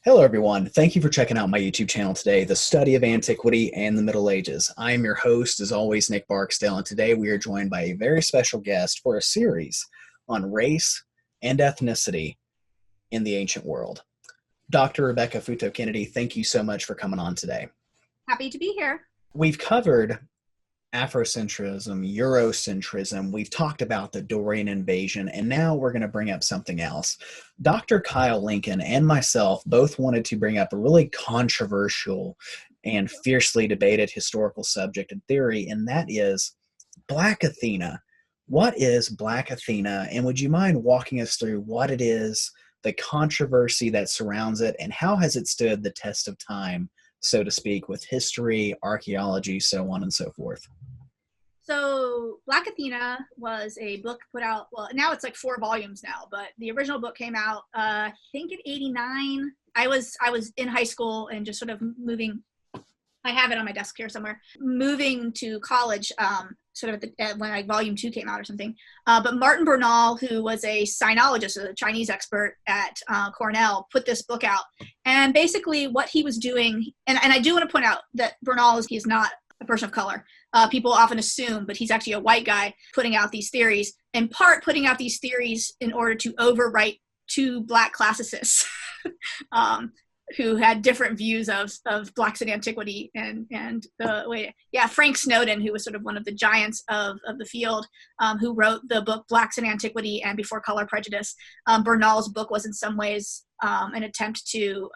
Hello, everyone. Thank you for checking out my YouTube channel today, The Study of Antiquity and the Middle Ages. I am your host, as always, Nick Barksdale, and today we are joined by a very special guest for a series on race and ethnicity in the ancient world. Dr. Rebecca Futo Kennedy, thank you so much for coming on today. Happy to be here. We've covered Afrocentrism, Eurocentrism, we've talked about the Dorian invasion, and now we're going to bring up something else. Dr. Kyle Lincoln and myself both wanted to bring up a really controversial and fiercely debated historical subject and theory, and that is Black Athena. What is Black Athena, and would you mind walking us through what it is, the controversy that surrounds it, and how has it stood the test of time, so to speak, with history, archaeology, so on and so forth? So Black Athena was a book put out, well, now it's like 4 volumes now, but the original book came out, I think in 89. I was in high school and just sort of moving, I have it on my desk here somewhere, moving to college, sort of when volume 2 came out or something. But Martin Bernal, who was a sinologist, a Chinese expert at Cornell, put this book out. And basically what he was doing, and I do want to point out that Bernal he's not a person of color. People often assume, but he's actually a white guy putting out these theories, in part putting out these theories in order to overwrite 2 Black classicists who had different views of Blacks in antiquity and the way, Frank Snowden, who was sort of one of the giants of the field, who wrote the book Blacks in Antiquity and Before Color Prejudice. Bernal's book was in some ways an attempt to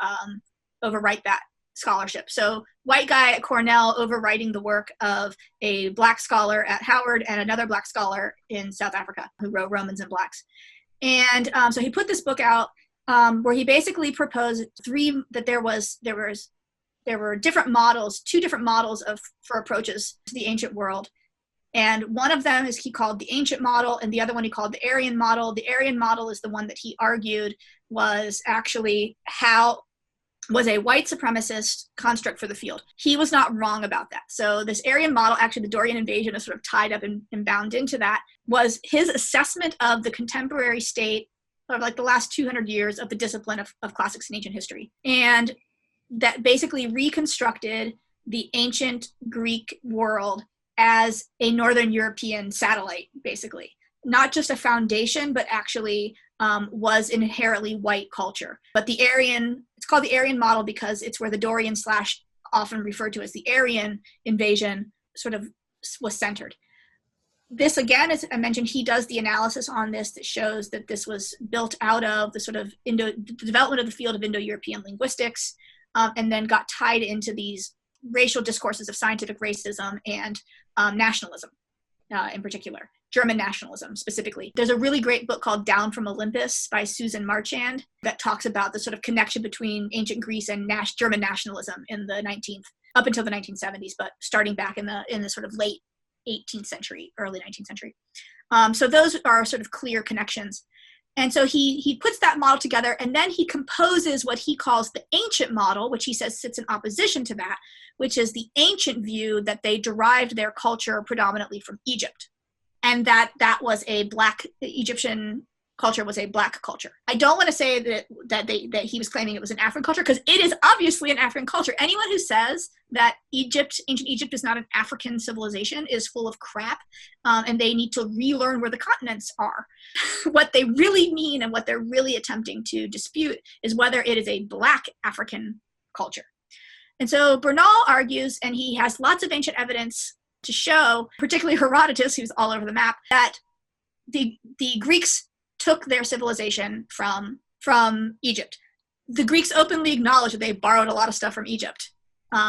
overwrite that scholarship. So white guy at Cornell overwriting the work of a Black scholar at Howard and another Black scholar in South Africa who wrote Romans and Blacks. And so he put this book out where he basically proposed that there were different models, 2 different models for approaches to the ancient world. And one of them he called the ancient model, and the other one he called the Aryan model. The Aryan model is the one that he argued was actually was a white supremacist construct for the field. He was not wrong about that. So this Aryan model, actually the Dorian invasion is sort of tied up and bound into that, was his assessment of the contemporary state of like the last 200 years of the discipline of classics and ancient history. And that basically reconstructed the ancient Greek world as a Northern European satellite, basically. Not just a foundation, but actually was an inherently white culture. But it's called the Aryan model because it's where the Dorian / often referred to as the Aryan invasion sort of was centered. This, again, as I mentioned, he does the analysis on this that shows that this was built out of the sort of the development of the field of Indo-European linguistics, and then got tied into these racial discourses of scientific racism and nationalism in particular. German nationalism specifically. There's a really great book called Down from Olympus by Susan Marchand that talks about the sort of connection between ancient Greece and German nationalism in the up until the 1970s, but starting back in the sort of late 18th century, early 19th century. So those are sort of clear connections. And so he puts that model together, and then he composes what he calls the ancient model, which he says sits in opposition to that, which is the ancient view that they derived their culture predominantly from Egypt. And that was a Egyptian culture was a Black culture. I don't want to say that he was claiming it was an African culture, because it is obviously an African culture. Anyone who says that ancient Egypt is not an African civilization is full of crap, and they need to relearn where the continents are. What they really mean and what they're really attempting to dispute is whether it is a Black African culture. And so Bernal argues, and he has lots of ancient evidence to show, particularly Herodotus, who's all over the map, that the Greeks took their civilization from Egypt. The Greeks openly acknowledge that they borrowed a lot of stuff from Egypt.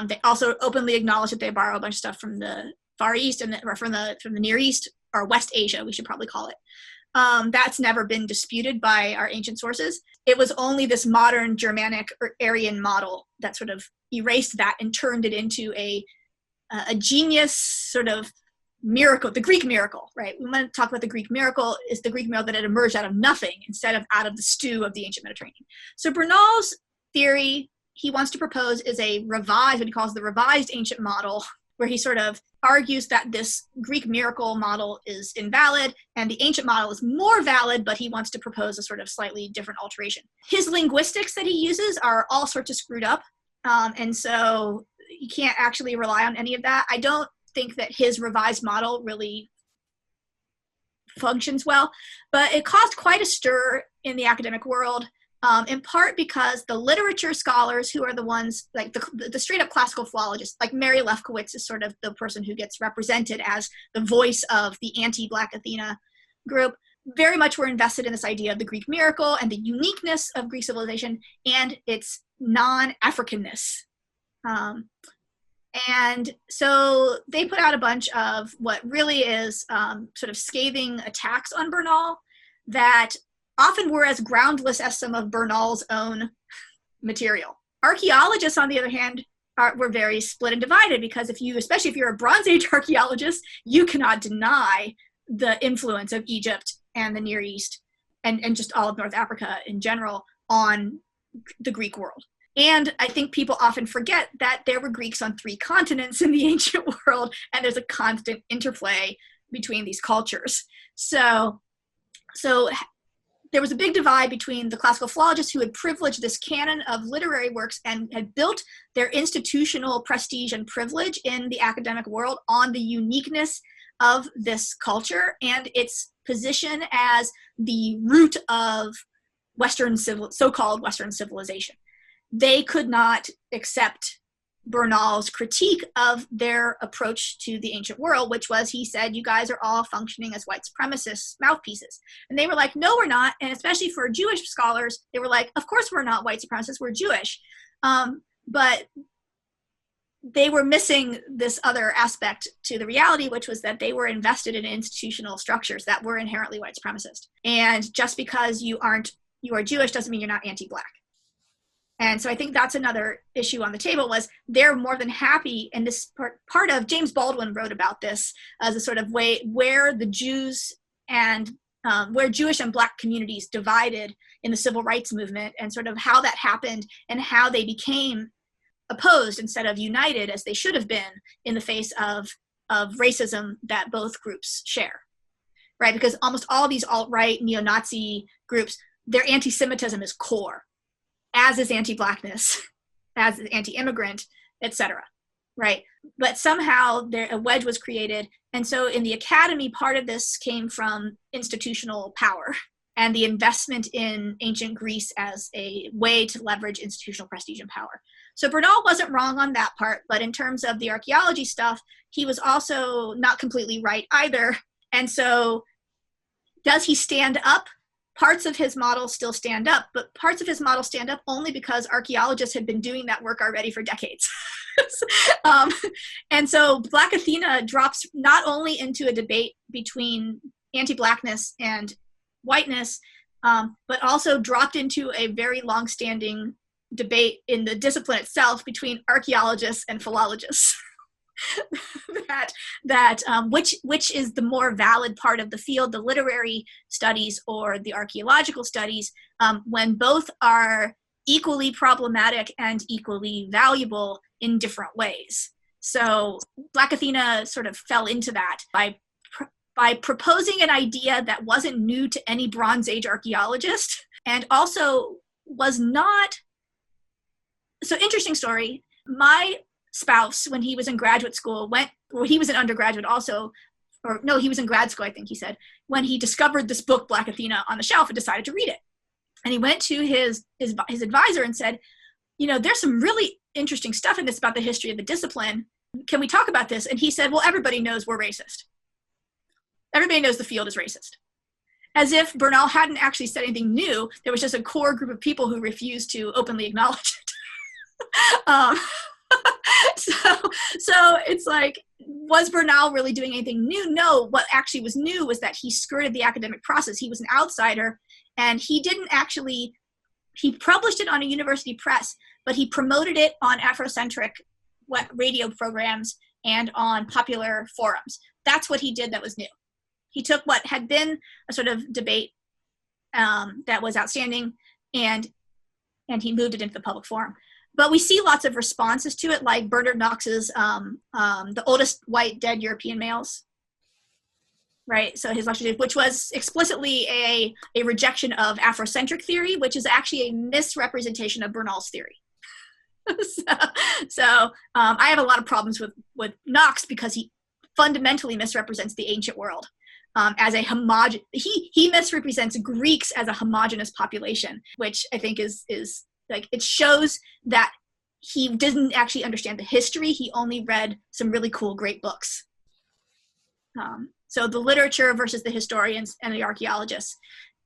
They also openly acknowledge that they borrow a bunch of stuff from the Far East or from the Near East, or West Asia, we should probably call it. That's never been disputed by our ancient sources. It was only this modern Germanic or Aryan model that sort of erased that and turned it into a genius sort of miracle, the Greek miracle, right? We want to talk about the Greek miracle is the Greek miracle that had emerged out of nothing instead of out of the stew of the ancient Mediterranean. So Bernal's theory he wants to propose is what he calls the revised ancient model, where he sort of argues that this Greek miracle model is invalid and the ancient model is more valid, but he wants to propose a sort of slightly different alteration. His linguistics that he uses are all sorts of screwed up. And so you can't actually rely on any of that. I don't think that his revised model really functions well, but it caused quite a stir in the academic world, in part because the literature scholars, who are the ones, like the straight up classical philologists, like Mary Lefkowitz is sort of the person who gets represented as the voice of the anti-Black Athena group, very much were invested in this idea of the Greek miracle and the uniqueness of Greek civilization and its non-Africanness. And so they put out a bunch of what really is sort of scathing attacks on Bernal that often were as groundless as some of Bernal's own material. Archaeologists, on the other hand, were very split and divided, because especially if you're a Bronze Age archaeologist, you cannot deny the influence of Egypt and the Near East and just all of North Africa in general on the Greek world. And I think people often forget that there were Greeks on 3 continents in the ancient world, and there's a constant interplay between these cultures. So there was a big divide between the classical philologists who had privileged this canon of literary works and had built their institutional prestige and privilege in the academic world on the uniqueness of this culture and its position as the root of so-called Western civilization. They could not accept Bernal's critique of their approach to the ancient world, which was, he said, you guys are all functioning as white supremacist mouthpieces. And they were like, no, we're not. And especially for Jewish scholars, they were like, of course we're not white supremacists, we're Jewish. But they were missing this other aspect to the reality, which was that they were invested in institutional structures that were inherently white supremacist. And just because you are Jewish doesn't mean you're not anti-Black. And so I think that's another issue on the table, was they're more than happy, and this part of James Baldwin wrote about this as a sort of way where the Jews and where Jewish and Black communities divided in the civil rights movement, and sort of how that happened and how they became opposed instead of united as they should have been in the face of racism that both groups share, right? Because almost all these alt-right neo-Nazi groups, their anti-Semitism is core, as is anti-Blackness, as is anti-immigrant, etc., right? But somehow a wedge was created. And so in the academy, part of this came from institutional power and the investment in ancient Greece as a way to leverage institutional prestige and power. So Bernal wasn't wrong on that part, but in terms of the archaeology stuff, he was also not completely right either. And so does he stand up? Parts of his model still stand up, but parts of his model stand up only because archaeologists had been doing that work already for decades. And so Black Athena drops not only into a debate between anti-Blackness and whiteness, but also dropped into a very long-standing debate in the discipline itself between archaeologists and philologists. Which is the more valid part of the field, the literary studies or the archaeological studies, when both are equally problematic and equally valuable in different ways. So Black Athena sort of fell into that by proposing an idea that wasn't new to any Bronze Age archaeologist, and also was not. So interesting story. My spouse, when he was in graduate school, he was an undergraduate also, or no, he was in grad school, I think he said, when he discovered this book, Black Athena, on the shelf and decided to read it. And he went to his advisor and said, there's some really interesting stuff in this about the history of the discipline. Can we talk about this? And he said, well, everybody knows we're racist. Everybody knows the field is racist. As if Bernal hadn't actually said anything new. There was just a core group of people who refused to openly acknowledge it. So it's like, was Bernal really doing anything new? No, what actually was new was that he skirted the academic process. He was an outsider, and he published it on a university press, but he promoted it on Afrocentric radio programs and on popular forums. That's what he did that was new. He took what had been a sort of debate that was outstanding, and he moved it into the public forum. But we see lots of responses to it, like Bernard Knox's The Oldest White Dead European Males, right? So his lecture, which was explicitly a rejection of Afrocentric theory, which is actually a misrepresentation of Bernal's theory. so I have a lot of problems with Knox because he fundamentally misrepresents the ancient world as a he misrepresents Greeks as a homogeneous population, which I think is like, it shows that he didn't actually understand the history. He only read some really cool, great books. So the literature versus the historians and the archaeologists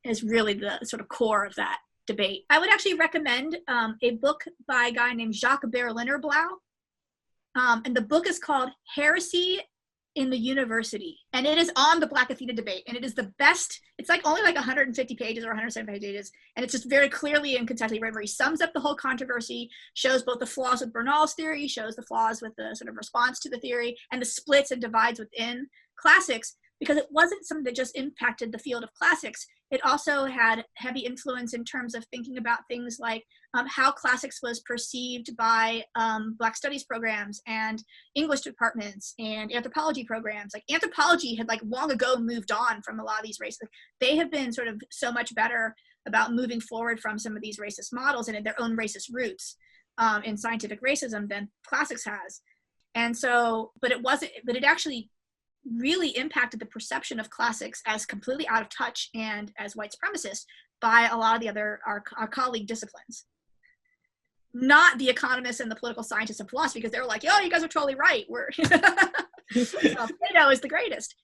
is really the sort of core of that debate. I would actually recommend a book by a guy named Jacques Berliner Blau. And the book is called Heresy in the University. And it is on the Black Athena debate. And it is the best. It's like only like 150 pages or 170 pages. And it's just very clearly and concisely written, where he sums up the whole controversy, shows both the flaws with Bernal's theory, shows the flaws with the sort of response to the theory, and the splits and divides within classics, because it wasn't something that just impacted the field of classics. It also had heavy influence in terms of thinking about things like how classics was perceived by Black studies programs and English departments and anthropology programs. Like, anthropology had like long ago moved on from a lot of these races. Like, they have been sort of so much better about moving forward from some of these racist models and their own racist roots in scientific racism than classics has. And so, but it actually really impacted the perception of classics as completely out of touch and as white supremacist by a lot of the other our colleague disciplines. Not the economists and the political scientists and philosophy, because they were like, "Oh, you guys are totally right. We're Plato is the greatest."